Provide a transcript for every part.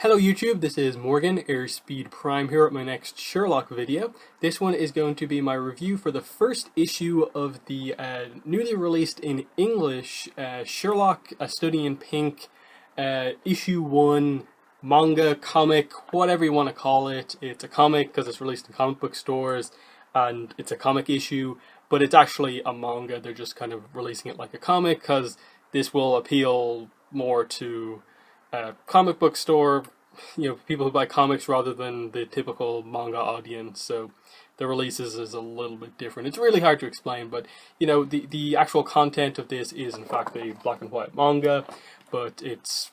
Hello YouTube, this is Morgan, Airspeed Prime here at my next Sherlock video. This one is going to be my review for the first issue of the newly released in English Sherlock, A Study in Pink, issue 1 manga, comic, whatever you want to call it. It's a comic because it's released in comic book stores and it's a comic issue, but it's actually a manga. They're just kind of releasing it like a comic because this will appeal more to comic book store, people who buy comics rather than the typical manga audience. So the releases is a little bit different. It's really hard to explain, but the actual content of this is in fact a black and white manga, but it's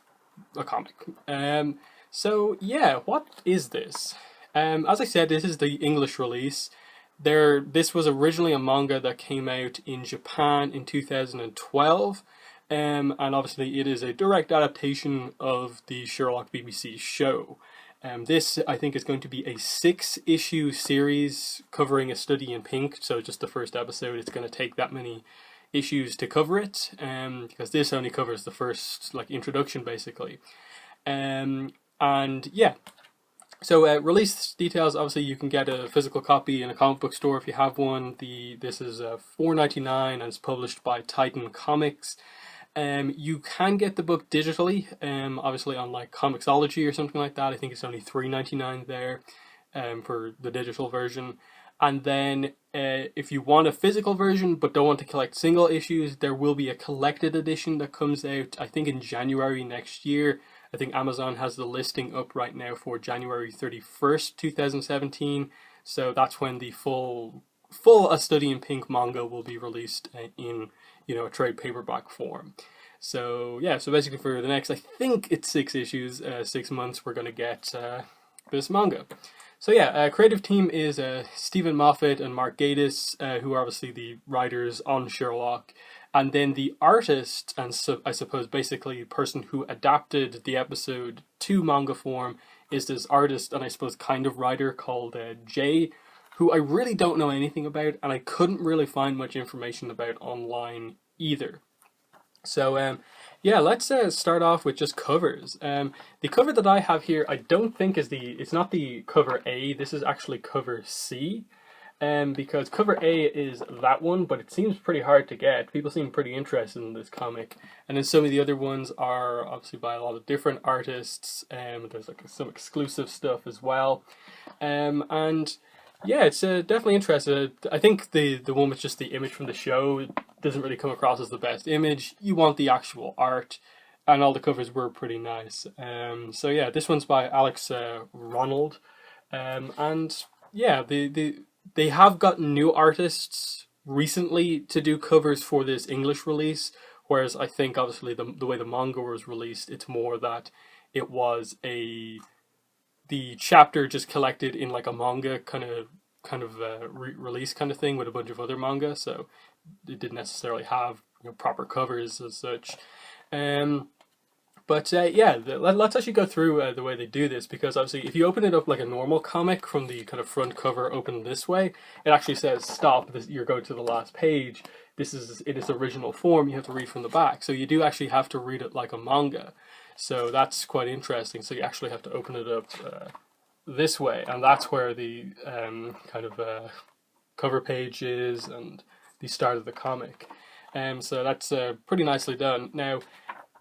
a comic. So yeah, what is this? As I said, this is the English release. This was originally a manga that came out in Japan in 2012. And obviously it is a direct adaptation of the Sherlock BBC show. This, I think, is going to be a 6-issue series covering A Study in Pink, so just the first episode. It's going to take that many issues to cover it, because this only covers the first introduction, basically. And yeah, so release details, obviously you can get a physical copy in a comic book store if you have one. This is $4.99 and it's published by Titan Comics. You can get the book digitally, obviously on Comixology or something like that. I think it's only $3.99 there for the digital version. And then if you want a physical version but don't want to collect single issues, there will be a collected edition that comes out, I think, in January next year. I think Amazon has the listing up right now for January 31st, 2017. So that's when the full A Study in Pink manga will be released in a trade paperback form. So yeah, so basically for the next, I think it's 6 issues, 6 months, we're going to get this manga. So yeah, creative team is Stephen Moffat and Mark Gatiss, who are obviously the writers on Sherlock. And then the artist, and so I suppose basically the person who adapted the episode to manga form, is this artist and I suppose kind of writer called Jay, who I really don't know anything about, and I couldn't really find much information about online either. So yeah, let's start off with just covers. The cover that I have here, I don't think it's not the cover A. This is actually cover C, because cover A is that one, but it seems pretty hard to get. People seem pretty interested in this comic, and then some of the other ones are obviously by a lot of different artists. There's some exclusive stuff as well, and yeah, it's definitely interesting. I think the one with just the image from the show doesn't really come across as the best image. You want the actual art, and all the covers were pretty nice. So yeah, this one's by Alex Ronald, and yeah, they have gotten new artists recently to do covers for this English release, whereas I think obviously the way the manga was released, it's more that it was the chapter just collected in a manga kind of release kind of thing with a bunch of other manga, so it didn't necessarily have proper covers as such. But yeah, let's actually go through the way they do this, because obviously if you open it up like a normal comic from the kind of front cover open this way, it actually says stop, you're going to the last page. This is in its original form, you have to read from the back, so you do actually have to read it like a manga. So that's quite interesting. So you actually have to open it up this way, and that's where the cover page is and the start of the comic. So that's pretty nicely done. Now,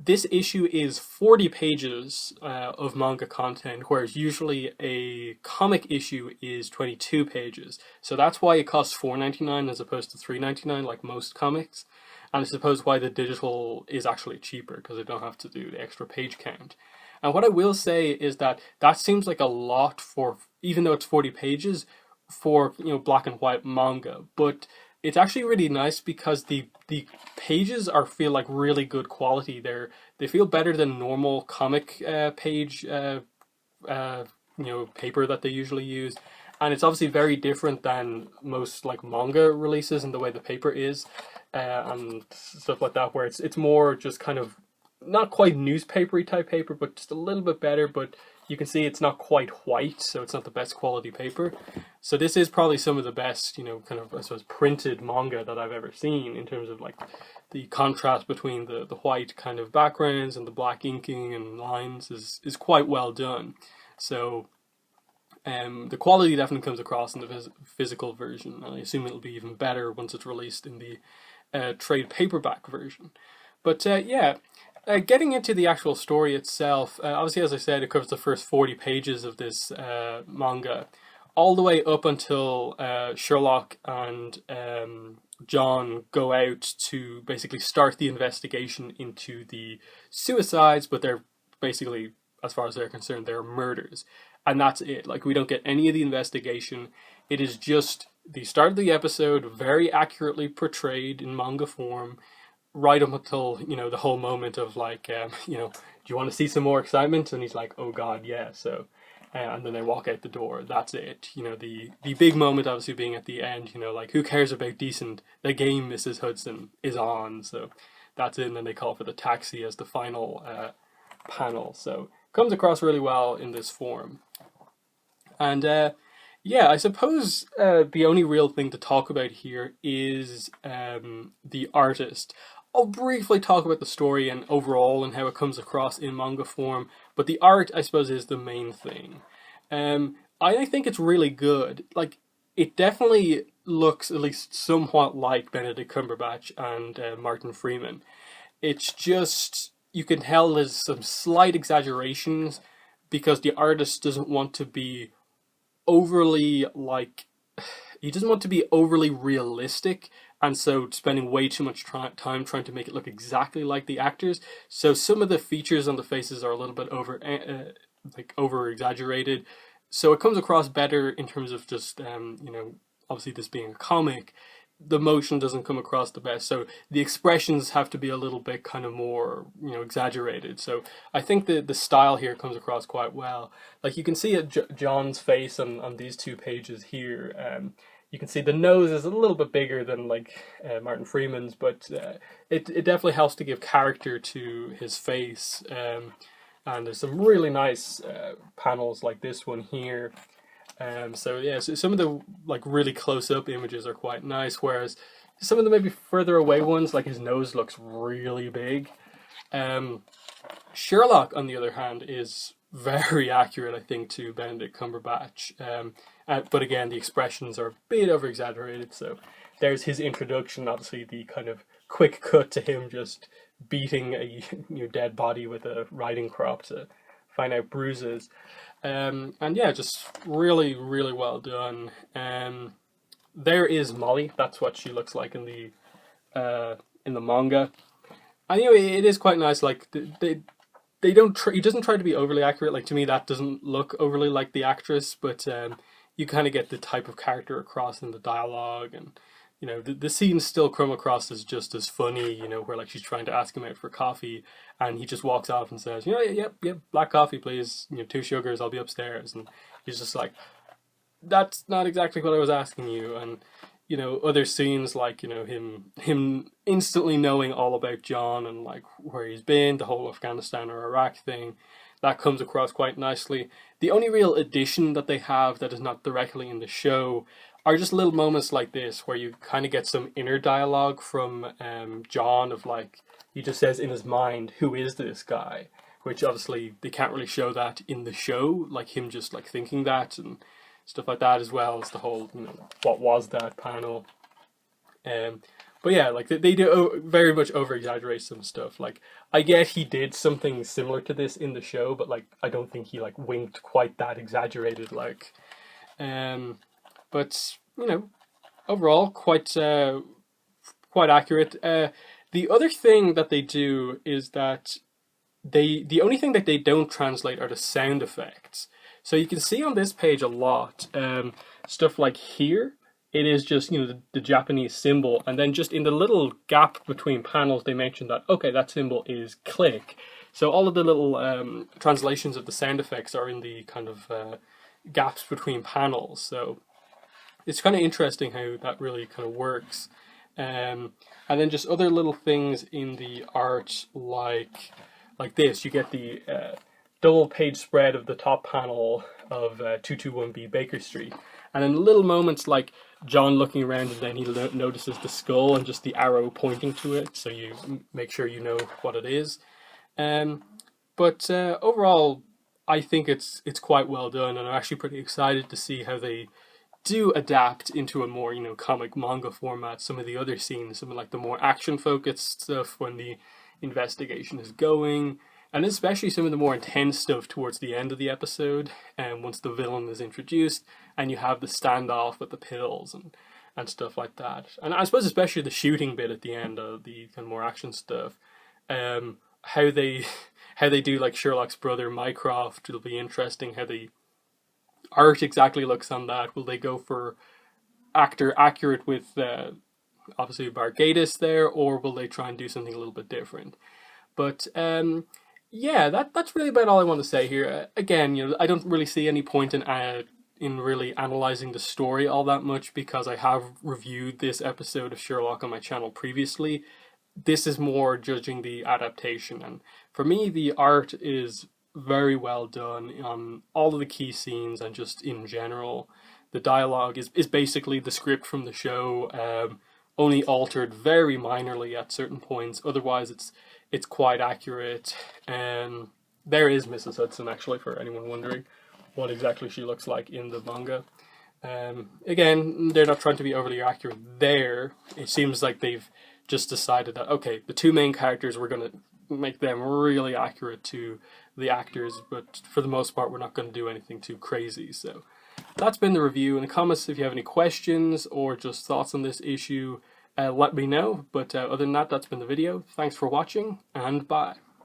this issue is 40 pages of manga content, whereas usually a comic issue is 22 pages. So that's why it costs $4.99 as opposed to $3.99 like most comics. And I suppose why the digital is actually cheaper, because they don't have to do the extra page count. And what I will say is that seems like a lot for, even though it's 40 pages, for black and white manga. But it's actually really nice because the pages feel like really good quality. They feel better than normal comic page paper that they usually use. And it's obviously very different than most manga releases in the way the paper is, and stuff like that, where it's more just kind of not quite newspapery type paper, but just a little bit better. But you can see it's not quite white, so it's not the best quality paper. So this is probably some of the best, you know, kind of, I suppose, printed manga that I've ever seen in terms of like the contrast between the white kind of backgrounds and the black inking and lines is quite well done. So the quality definitely comes across in the physical version, and I assume it'll be even better once it's released in the trade paperback version. But yeah, getting into the actual story itself, obviously, as I said, it covers the first 40 pages of this manga, all the way up until Sherlock and John go out to basically start the investigation into the suicides, but they're basically, as far as they're concerned, they're murders. And that's it. Like, we don't get any of the investigation. It is just the start of the episode, very accurately portrayed in manga form, right up until, you know, the whole moment of like, you know, do you want to see some more excitement? And he's like, oh God, yeah. So, and then they walk out the door. That's it. You know, the big moment obviously being at the end, you know, like, who cares about decent? The game, Mrs. Hudson, is on. So that's it. And then they call for the taxi as the final panel. So comes across really well in this form. And yeah, I suppose the only real thing to talk about here is the artist. I'll briefly talk about the story and overall and how it comes across in manga form, but the art, I suppose, is the main thing. I think it's really good. Like, it definitely looks at least somewhat like Benedict Cumberbatch and Martin Freeman. It's just, you can tell there's some slight exaggerations because the artist doesn't want to be overly, like, he doesn't want to be overly realistic, and so spending way too much time trying to make it look exactly like the actors. So some of the features on the faces are a little bit over exaggerated. So it comes across better in terms of just you know, obviously this being a comic, the motion doesn't come across the best. So the expressions have to be a little bit kind of more, you know, exaggerated. So I think the style here comes across quite well. Like, you can see at John's face on these two pages here. You can see the nose is a little bit bigger than like Martin Freeman's, but it definitely helps to give character to his face. And there's some really nice panels like this one here. So yeah, so some of the like really close-up images are quite nice, whereas some of the maybe further away ones, like his nose looks really big. Sherlock, on the other hand, is very accurate, I think, to Benedict Cumberbatch. But again, the expressions are a bit over-exaggerated, so there's his introduction, obviously the kind of quick cut to him just beating a dead body with a riding crop to find out bruises. And yeah, just really, really well done. There is Molly. That's what she looks like in the manga. And anyway, it is quite nice. Like, they don't. He doesn't try to be overly accurate. Like, to me, that doesn't look overly like the actress, but you kind of get the type of character across in the dialogue, and you know, the scenes still come across as just as funny. You know, where like she's trying to ask him out for coffee, and he just walks off and says, you know, yep, black coffee, please. You know, 2 sugars. I'll be upstairs. And he's just like, that's not exactly what I was asking you. And you know, other scenes like, you know, him instantly knowing all about John and like where he's been, the whole Afghanistan or Iraq thing, that comes across quite nicely. The only real addition that they have that is not directly in the show are just little moments like this where you kind of get some inner dialogue from John of like, he just says in his mind, who is this guy? Which obviously they can't really show that in the show, like him just like thinking that and stuff like that, as well as the whole, you know, what was that panel. But yeah, like they do very much over exaggerate some stuff. Like, I get he did something similar to this in the show, but like I don't think he like winked quite that exaggerated. Like, but you know, overall quite accurate. The other thing that they do is that the only thing that they don't translate are the sound effects. So you can see on this page a lot, stuff like here, it is just, you know, the Japanese symbol, and then just in the little gap between panels they mention that, okay, that symbol is click. So all of the little translations of the sound effects are in the kind of gaps between panels. So it's kind of interesting how that really kind of works. And then just other little things in the art, like this, you get the double page spread of the top panel of 221B Baker Street. And in little moments like John looking around and then he notices the skull and just the arrow pointing to it, so you make sure you know what it is. But overall, I think it's quite well done, and I'm actually pretty excited to see how they do adapt into a more, comic manga format some of the other scenes, some of like the more action-focused stuff when the investigation is going, and especially some of the more intense stuff towards the end of the episode, and once the villain is introduced, and you have the standoff with the pills and stuff like that. And I suppose especially the shooting bit at the end of the kind of more action stuff, how they do like Sherlock's brother Mycroft, it'll be interesting how the art exactly looks on that. Will they go for actor accurate with obviously Varghese there, or will they try and do something a little bit different? But yeah, that's really about all I want to say here. Again, I don't really see any point in really analyzing the story all that much, because I have reviewed this episode of Sherlock on my channel previously. This is more judging the adaptation, and for me the art is very well done on all of the key scenes, and just in general the dialogue is basically the script from the show, only altered very minorly at certain points. Otherwise it's quite accurate. There is Mrs. Hudson, actually, for anyone wondering what exactly she looks like in the manga. Again, they're not trying to be overly accurate there. It seems like they've just decided that, okay, the two main characters, we're going to make them really accurate to the actors, but for the most part we're not going to do anything too crazy. So that's been the review. In the comments, if you have any questions or just thoughts on this issue, let me know. But other than that, that's been the video. Thanks for watching, and bye.